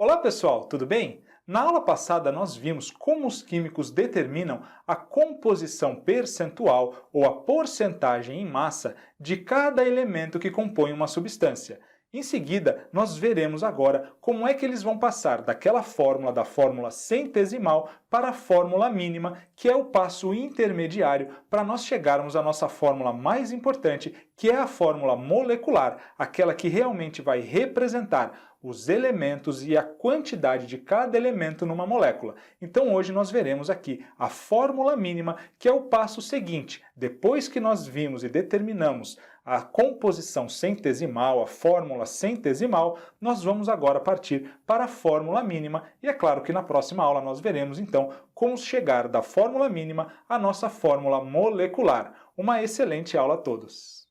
Olá pessoal, tudo bem? Na aula passada nós vimos como os químicos determinam a composição percentual ou a porcentagem em massa de cada elemento que compõe uma substância. Em seguida, nós veremos agora como é que eles vão passar daquela fórmula da fórmula centesimal para a fórmula mínima, que é o passo intermediário para nós chegarmos à nossa fórmula mais importante, que é a fórmula molecular, aquela que realmente vai representar os elementos e a quantidade de cada elemento numa molécula. Então hoje nós veremos aqui a fórmula mínima, que é o passo seguinte. Depois que nós vimos e determinamos a composição centesimal, a fórmula centesimal, nós vamos agora partir para a fórmula mínima e é claro que na próxima aula nós veremos então como chegar da fórmula mínima à nossa fórmula molecular. Uma excelente aula a todos!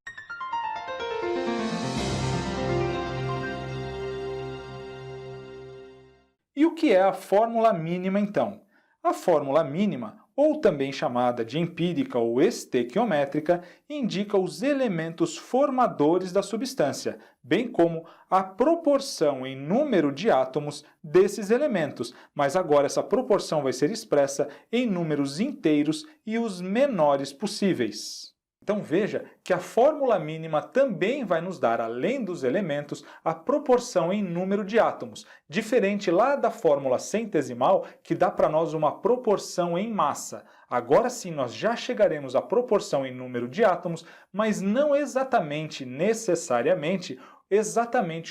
E o que é a fórmula mínima, então? A fórmula mínima, ou também chamada de empírica ou estequiométrica, indica os elementos formadores da substância, bem como a proporção em número de átomos desses elementos, mas agora essa proporção vai ser expressa em números inteiros e os menores possíveis. Então veja que a fórmula mínima também vai nos dar, além dos elementos, a proporção em número de átomos, diferente lá da fórmula centesimal, que dá para nós uma proporção em massa. Agora sim nós já chegaremos à proporção em número de átomos, mas não exatamente, necessariamente,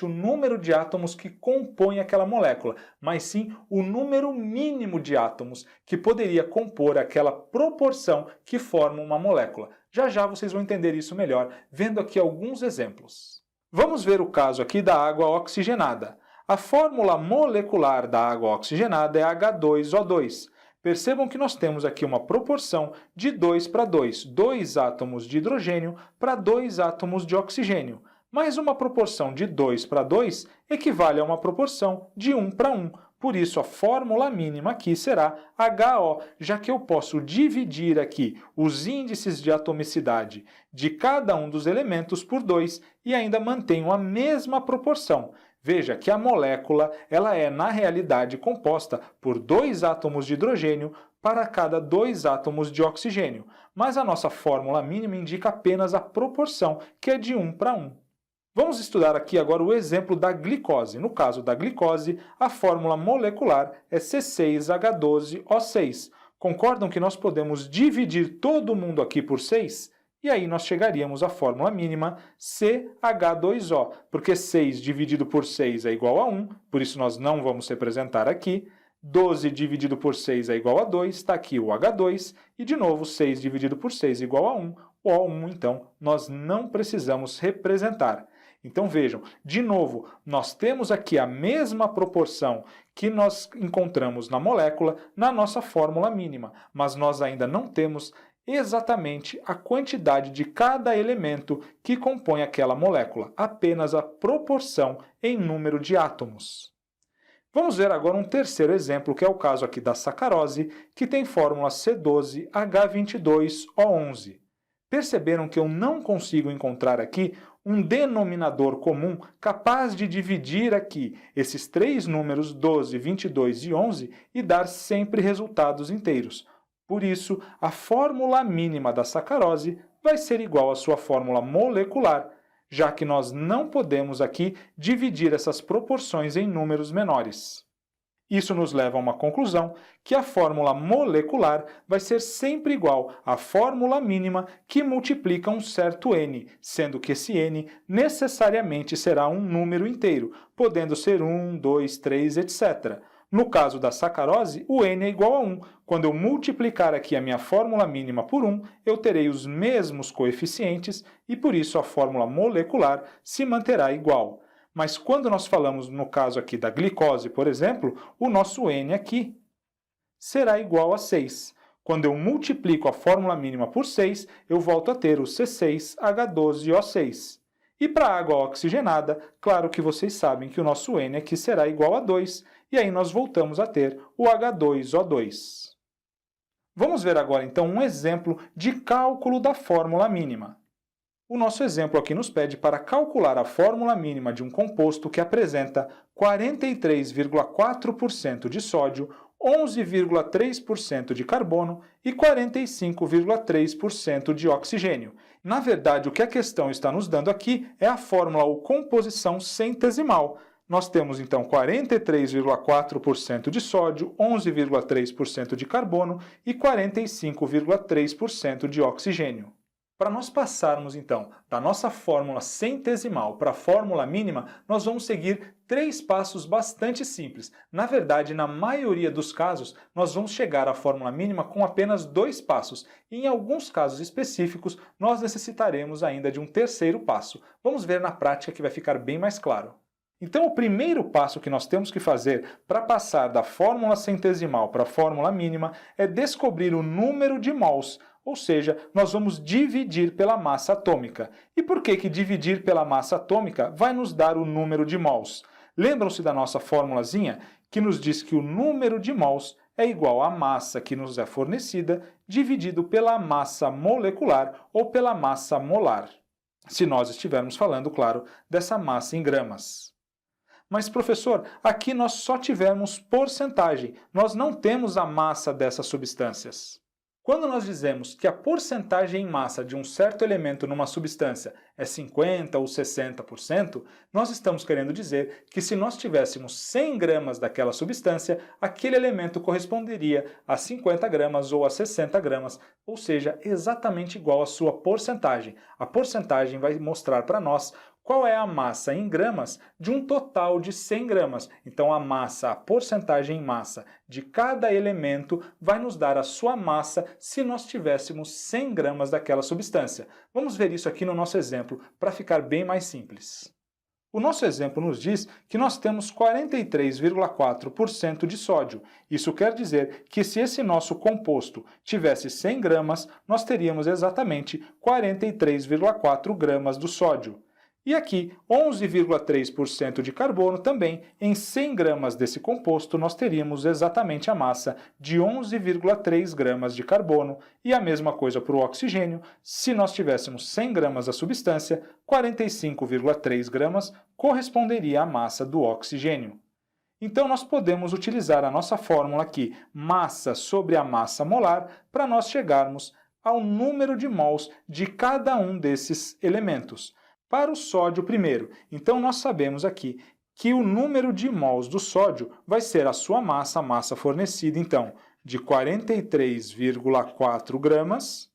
o número de átomos que compõe aquela molécula, mas sim o número mínimo de átomos que poderia compor aquela proporção que forma uma molécula. Já já vocês vão entender isso melhor, vendo aqui alguns exemplos. Vamos ver o caso aqui da água oxigenada. A fórmula molecular da água oxigenada é H2O2. Percebam que nós temos aqui uma proporção de 2 para 2, 2 átomos de hidrogênio para 2 átomos de oxigênio. Mas uma proporção de 2 para 2 equivale a uma proporção de 1 para 1. Por isso, a fórmula mínima aqui será HO, já que eu posso dividir aqui os índices de atomicidade de cada um dos elementos por 2 e ainda mantenho a mesma proporção. Veja que a molécula ela é, na realidade, composta por 2 átomos de hidrogênio para cada 2 átomos de oxigênio. Mas a nossa fórmula mínima indica apenas a proporção, que é de 1 para 1. Vamos estudar aqui agora o exemplo da glicose. No caso da glicose, a fórmula molecular é C6H12O6. Concordam que nós podemos dividir todo mundo aqui por 6? E aí nós chegaríamos à fórmula mínima CH2O, porque 6 dividido por 6 é igual a 1, por isso nós não vamos representar aqui. 12 dividido por 6 é igual a 2, está aqui o H2, e de novo 6 dividido por 6 é igual a 1, o O1 então nós não precisamos representar. Então vejam, de novo, nós temos aqui a mesma proporção que nós encontramos na molécula na nossa fórmula mínima, mas nós ainda não temos exatamente a quantidade de cada elemento que compõe aquela molécula, apenas a proporção em número de átomos. Vamos ver agora um terceiro exemplo, que é o caso aqui da sacarose, que tem fórmula C12H22O11. Perceberam que eu não consigo encontrar aqui um denominador comum capaz de dividir aqui esses três números 12, 22 e 11 e dar sempre resultados inteiros. Por isso, a fórmula mínima da sacarose vai ser igual à sua fórmula molecular, já que nós não podemos aqui dividir essas proporções em números menores. Isso nos leva a uma conclusão que a fórmula molecular vai ser sempre igual à fórmula mínima que multiplica um certo n, sendo que esse n necessariamente será um número inteiro, podendo ser 1, 2, 3, etc. No caso da sacarose, o n é igual a 1. Quando eu multiplicar aqui a minha fórmula mínima por 1, eu terei os mesmos coeficientes e por isso a fórmula molecular se manterá igual. Mas quando nós falamos, no caso aqui da glicose, por exemplo, o nosso N aqui será igual a 6. Quando eu multiplico a fórmula mínima por 6, eu volto a ter o C6H12O6. E para a água oxigenada, claro que vocês sabem que o nosso N aqui será igual a 2, e aí nós voltamos a ter o H2O2. Vamos ver agora então um exemplo de cálculo da fórmula mínima. O nosso exemplo aqui nos pede para calcular a fórmula mínima de um composto que apresenta 43,4% de sódio, 11,3% de carbono e 45,3% de oxigênio. Na verdade, o que a questão está nos dando aqui é a fórmula ou composição centesimal. Nós temos então 43,4% de sódio, 11,3% de carbono e 45,3% de oxigênio. Para nós passarmos, então, da nossa fórmula centesimal para a fórmula mínima, nós vamos seguir 3 passos bastante simples. Na verdade, na maioria dos casos, nós vamos chegar à fórmula mínima com apenas 2 passos. E em alguns casos específicos, nós necessitaremos ainda de um terceiro passo. Vamos ver na prática que vai ficar bem mais claro. Então, o primeiro passo que nós temos que fazer para passar da fórmula centesimal para a fórmula mínima é descobrir o número de mols. Ou seja, nós vamos dividir pela massa atômica. E por que dividir pela massa atômica vai nos dar o número de mols? Lembram-se da nossa formulazinha que nos diz que o número de mols é igual à massa que nos é fornecida dividido pela massa molecular ou pela massa molar. Se nós estivermos falando, claro, dessa massa em gramas. Mas, professor, aqui nós só tivemos porcentagem, nós não temos a massa dessas substâncias. Quando nós dizemos que a porcentagem em massa de um certo elemento numa substância é 50% ou 60%, nós estamos querendo dizer que se nós tivéssemos 100 gramas daquela substância, aquele elemento corresponderia a 50 gramas ou a 60 gramas, ou seja, exatamente igual à sua porcentagem. A porcentagem vai mostrar para nós qual é a massa em gramas de um total de 100 gramas. Então, a porcentagem em massa de cada elemento vai nos dar a sua massa se nós tivéssemos 100 gramas daquela substância. Vamos ver isso aqui no nosso exemplo, para ficar bem mais simples. O nosso exemplo nos diz que nós temos 43,4% de sódio. Isso quer dizer que se esse nosso composto tivesse 100 gramas, nós teríamos exatamente 43,4 gramas do sódio. E aqui, 11,3% de carbono também, em 100 gramas desse composto, nós teríamos exatamente a massa de 11,3 gramas de carbono. E a mesma coisa para o oxigênio, se nós tivéssemos 100 gramas da substância, 45,3 gramas corresponderia à massa do oxigênio. Então, nós podemos utilizar a nossa fórmula aqui, massa sobre a massa molar, para nós chegarmos ao número de mols de cada um desses elementos. Para o sódio primeiro, então nós sabemos aqui que o número de mols do sódio vai ser a sua massa, a massa fornecida, então, de 43,4 gramas,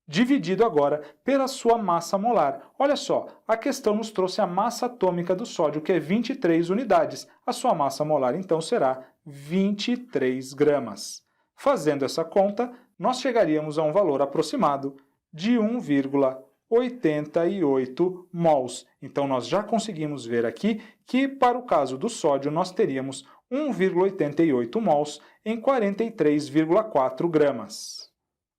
dividido agora pela sua massa molar. Olha só, a questão nos trouxe a massa atômica do sódio, que é 23 unidades. A sua massa molar, então, será 23 gramas. Fazendo essa conta, nós chegaríamos a um valor aproximado de 1,88 mols. Então, nós já conseguimos ver aqui que, para o caso do sódio, nós teríamos 1,88 mols em 43,4 gramas.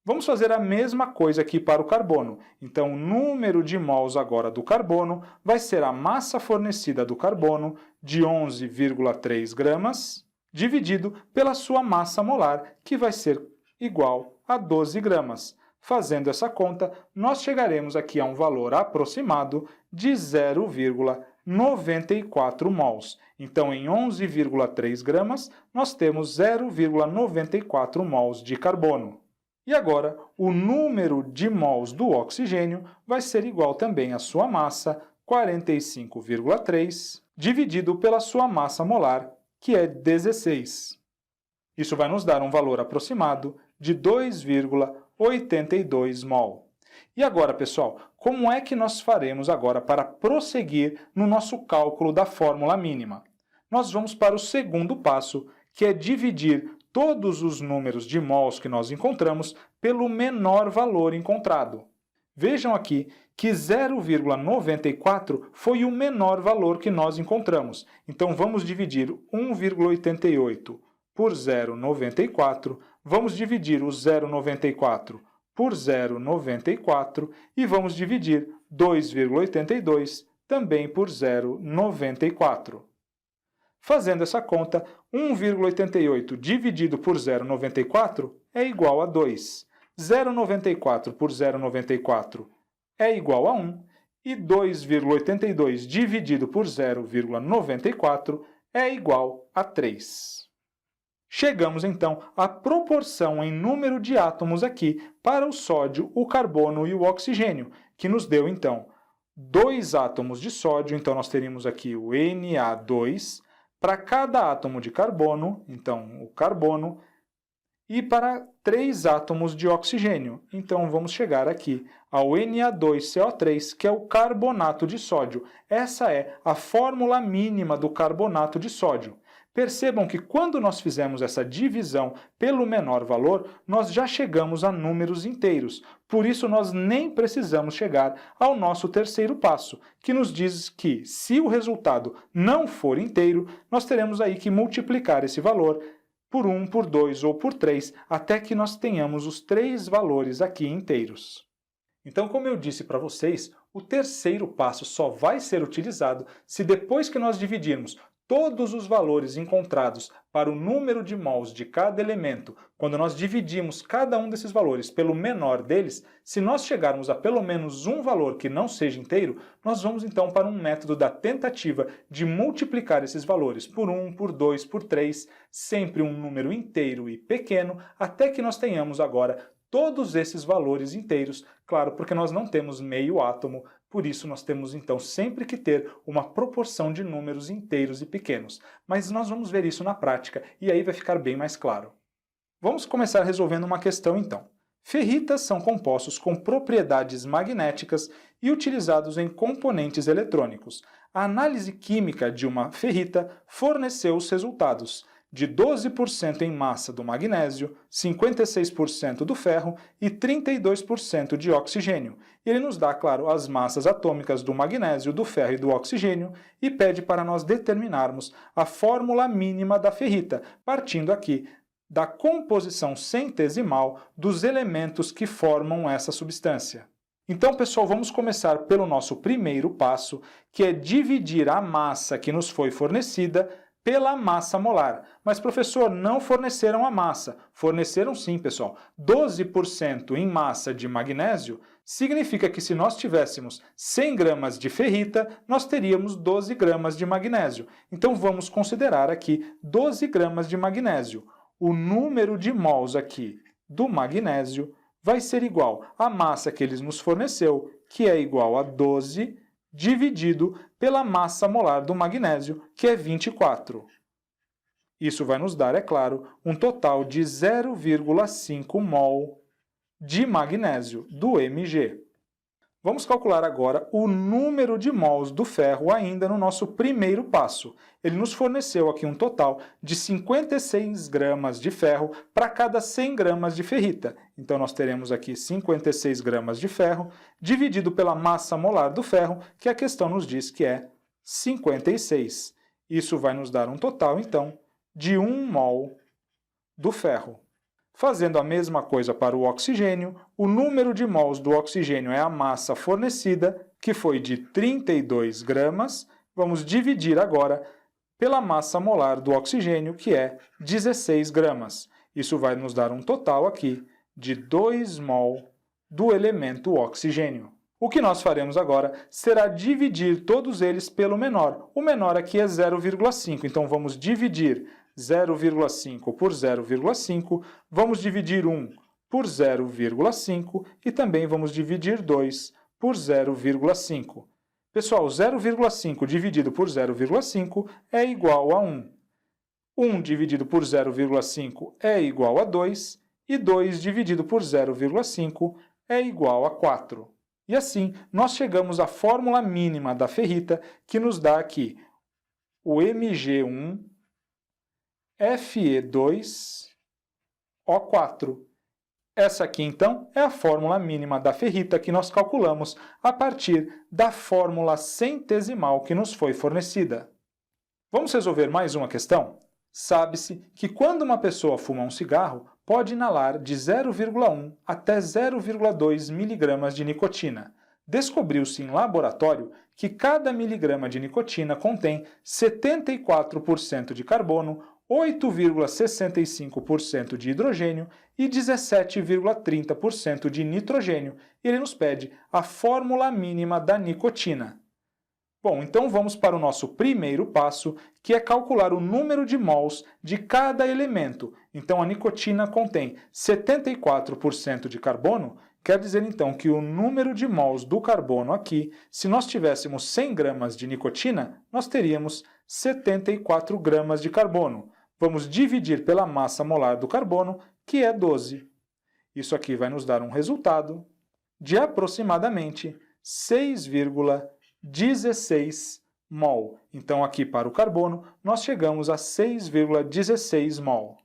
Vamos fazer a mesma coisa aqui para o carbono. Então, o número de mols agora do carbono vai ser a massa fornecida do carbono de 11,3 gramas, dividido pela sua massa molar, que vai ser igual a 12 gramas. Fazendo essa conta, nós chegaremos aqui a um valor aproximado de 0,94 mols. Então, em 11,3 gramas, nós temos 0,94 mols de carbono. E agora, o número de mols do oxigênio vai ser igual também à sua massa, 45,3, dividido pela sua massa molar, que é 16. Isso vai nos dar um valor aproximado de 2,82 mol. E agora, pessoal, como é que nós faremos agora para prosseguir no nosso cálculo da fórmula mínima? Nós vamos para o segundo passo, que é dividir todos os números de mols que nós encontramos pelo menor valor encontrado. Vejam aqui que 0,94 foi o menor valor que nós encontramos. Então, vamos dividir 1,88 por 0,94, vamos dividir o 0,94 por 0,94 e vamos dividir 2,82 também por 0,94. Fazendo essa conta, 1,88 dividido por 0,94 é igual a 2. 0,94 por 0,94, é igual a 1, e 2,82 dividido por 0,94 é igual a 3. Chegamos, então, à proporção em número de átomos aqui para o sódio, o carbono e o oxigênio, que nos deu, então, 2 átomos de sódio, então nós teríamos aqui o Na2, para cada átomo de carbono, então o carbono, e para 3 átomos de oxigênio. Então vamos chegar aqui ao Na2CO3, que é o carbonato de sódio. Essa é a fórmula mínima do carbonato de sódio. Percebam que quando nós fizemos essa divisão pelo menor valor, nós já chegamos a números inteiros. Por isso, nós nem precisamos chegar ao nosso terceiro passo, que nos diz que, se o resultado não for inteiro, nós teremos aí que multiplicar esse valor por 1, por 2 ou por 3, até que nós tenhamos os 3 valores aqui inteiros. Então, como eu disse para vocês, o terceiro passo só vai ser utilizado se depois que nós dividirmos todos os valores encontrados para o número de mols de cada elemento, quando nós dividimos cada um desses valores pelo menor deles, se nós chegarmos a pelo menos um valor que não seja inteiro, nós vamos então para um método da tentativa de multiplicar esses valores por 1, por 2, por 3, sempre um número inteiro e pequeno, até que nós tenhamos agora todos esses valores inteiros, claro, porque nós não temos meio átomo, por isso nós temos então sempre que ter uma proporção de números inteiros e pequenos. Mas nós vamos ver isso na prática e aí vai ficar bem mais claro. Vamos começar resolvendo uma questão então. Ferritas são compostos com propriedades magnéticas e utilizados em componentes eletrônicos. A análise química de uma ferrita forneceu os resultados de 12% em massa do magnésio, 56% do ferro e 32% de oxigênio. Ele nos dá, claro, as massas atômicas do magnésio, do ferro e do oxigênio e pede para nós determinarmos a fórmula mínima da ferrita, partindo aqui da composição centesimal dos elementos que formam essa substância. Então, pessoal, vamos começar pelo nosso primeiro passo, que é dividir a massa que nos foi fornecida pela massa molar. Mas, professor, não forneceram a massa. Forneceram sim, pessoal. 12% em massa de magnésio significa que se nós tivéssemos 100 gramas de ferrita, nós teríamos 12 gramas de magnésio. Então, vamos considerar aqui 12 gramas de magnésio. O número de mols aqui do magnésio vai ser igual à massa que eles nos forneceu, que é igual a 12 dividido pela massa molar do magnésio, que é 24. Isso vai nos dar, é claro, um total de 0,5 mol de magnésio, do Mg. Vamos calcular agora o número de mols do ferro ainda no nosso primeiro passo. Ele nos forneceu aqui um total de 56 gramas de ferro para cada 100 gramas de ferrita. Então, nós teremos aqui 56 gramas de ferro dividido pela massa molar do ferro, que a questão nos diz que é 56. Isso vai nos dar um total, então, de 1 mol do ferro. Fazendo a mesma coisa para o oxigênio, o número de mols do oxigênio é a massa fornecida, que foi de 32 gramas. Vamos dividir agora pela massa molar do oxigênio, que é 16 gramas. Isso vai nos dar um total aqui de 2 mol do elemento oxigênio. O que nós faremos agora será dividir todos eles pelo menor. O menor aqui é 0,5, então vamos dividir 0,5 por 0,5, vamos dividir 1 por 0,5 e também vamos dividir 2 por 0,5. Pessoal, 0,5 dividido por 0,5 é igual a 1. 1 dividido por 0,5 é igual a 2 e 2 dividido por 0,5 é igual a 4. E assim, nós chegamos à fórmula mínima da ferrita, que nos dá aqui o Mg1 Fe2O4. Essa aqui, então, é a fórmula mínima da ferrita que nós calculamos a partir da fórmula centesimal que nos foi fornecida. Vamos resolver mais uma questão? Sabe-se que quando uma pessoa fuma um cigarro, pode inalar de 0,1 até 0,2 mg de nicotina. Descobriu-se em laboratório que cada miligrama de nicotina contém 74% de carbono, 8,65% de hidrogênio e 17,30% de nitrogênio. E ele nos pede a fórmula mínima da nicotina. Bom, então vamos para o nosso primeiro passo, que é calcular o número de mols de cada elemento. Então a nicotina contém 74% de carbono, quer dizer então que o número de mols do carbono aqui, se nós tivéssemos 100 gramas de nicotina, nós teríamos 74 gramas de carbono. Vamos dividir pela massa molar do carbono, que é 12. Isso aqui vai nos dar um resultado de aproximadamente 6,16 mol. Então, aqui para o carbono, nós chegamos a 6,16 mol.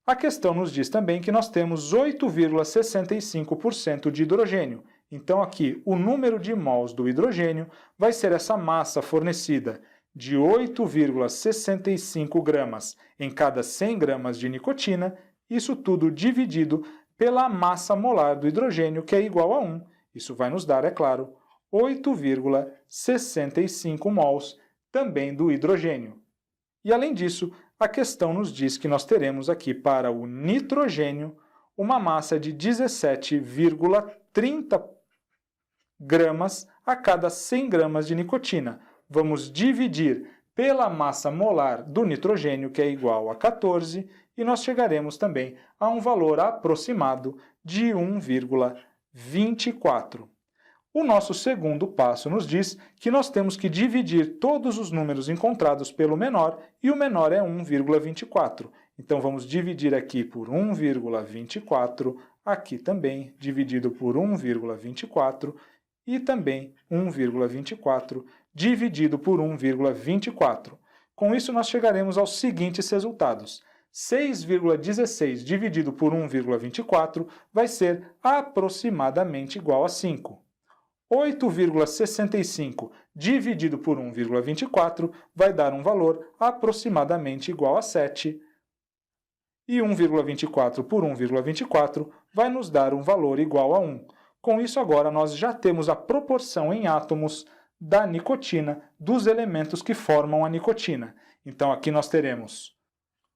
A questão nos diz também que nós temos 8,65% de hidrogênio. Então, aqui, o número de mols do hidrogênio vai ser essa massa fornecida de 8,65 gramas em cada 100 gramas de nicotina, isso tudo dividido pela massa molar do hidrogênio, que é igual a 1. Isso vai nos dar, é claro, 8,65 mols também do hidrogênio. E além disso, a questão nos diz que nós teremos aqui para o nitrogênio uma massa de 17,30 gramas a cada 100 gramas de nicotina. Vamos dividir pela massa molar do nitrogênio, que é igual a 14, e nós chegaremos também a um valor aproximado de 1,24. O nosso segundo passo nos diz que nós temos que dividir todos os números encontrados pelo menor, e o menor é 1,24. Então vamos dividir aqui por 1,24, aqui também dividido por 1,24, e também 1,24 dividido por 1,24. Com isso, nós chegaremos aos seguintes resultados. 6,16 dividido por 1,24 vai ser aproximadamente igual a 5. 8,65 dividido por 1,24 vai dar um valor aproximadamente igual a 7. E 1,24 por 1,24 vai nos dar um valor igual a 1. Com isso, agora, nós já temos a proporção em átomos da nicotina, dos elementos que formam a nicotina. Então, aqui nós teremos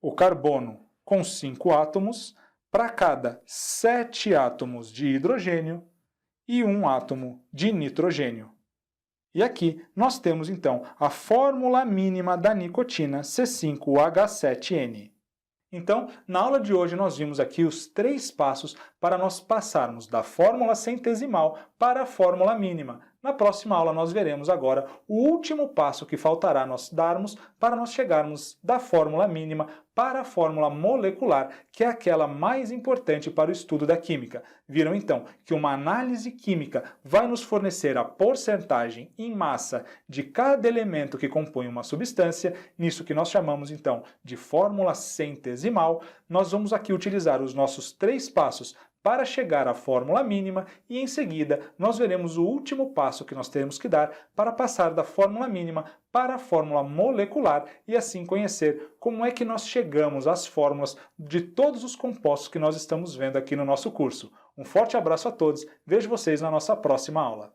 o carbono com 5 átomos, para cada 7 átomos de hidrogênio e 1 átomo de nitrogênio. E aqui nós temos, então, a fórmula mínima da nicotina, C5H7N. Então, na aula de hoje, nós vimos aqui os 3 passos para nós passarmos da fórmula centesimal para a fórmula mínima. Na próxima aula, nós veremos agora o último passo que faltará nós darmos para nós chegarmos da fórmula mínima para a fórmula molecular, que é aquela mais importante para o estudo da química. Viram então que uma análise química vai nos fornecer a porcentagem em massa de cada elemento que compõe uma substância, nisso que nós chamamos então de fórmula centesimal. Nós vamos aqui utilizar os nossos 3 passos para chegar à fórmula mínima e, em seguida, nós veremos o último passo que nós temos que dar para passar da fórmula mínima para a fórmula molecular e assim conhecer como é que nós chegamos às fórmulas de todos os compostos que nós estamos vendo aqui no nosso curso. Um forte abraço a todos, vejo vocês na nossa próxima aula.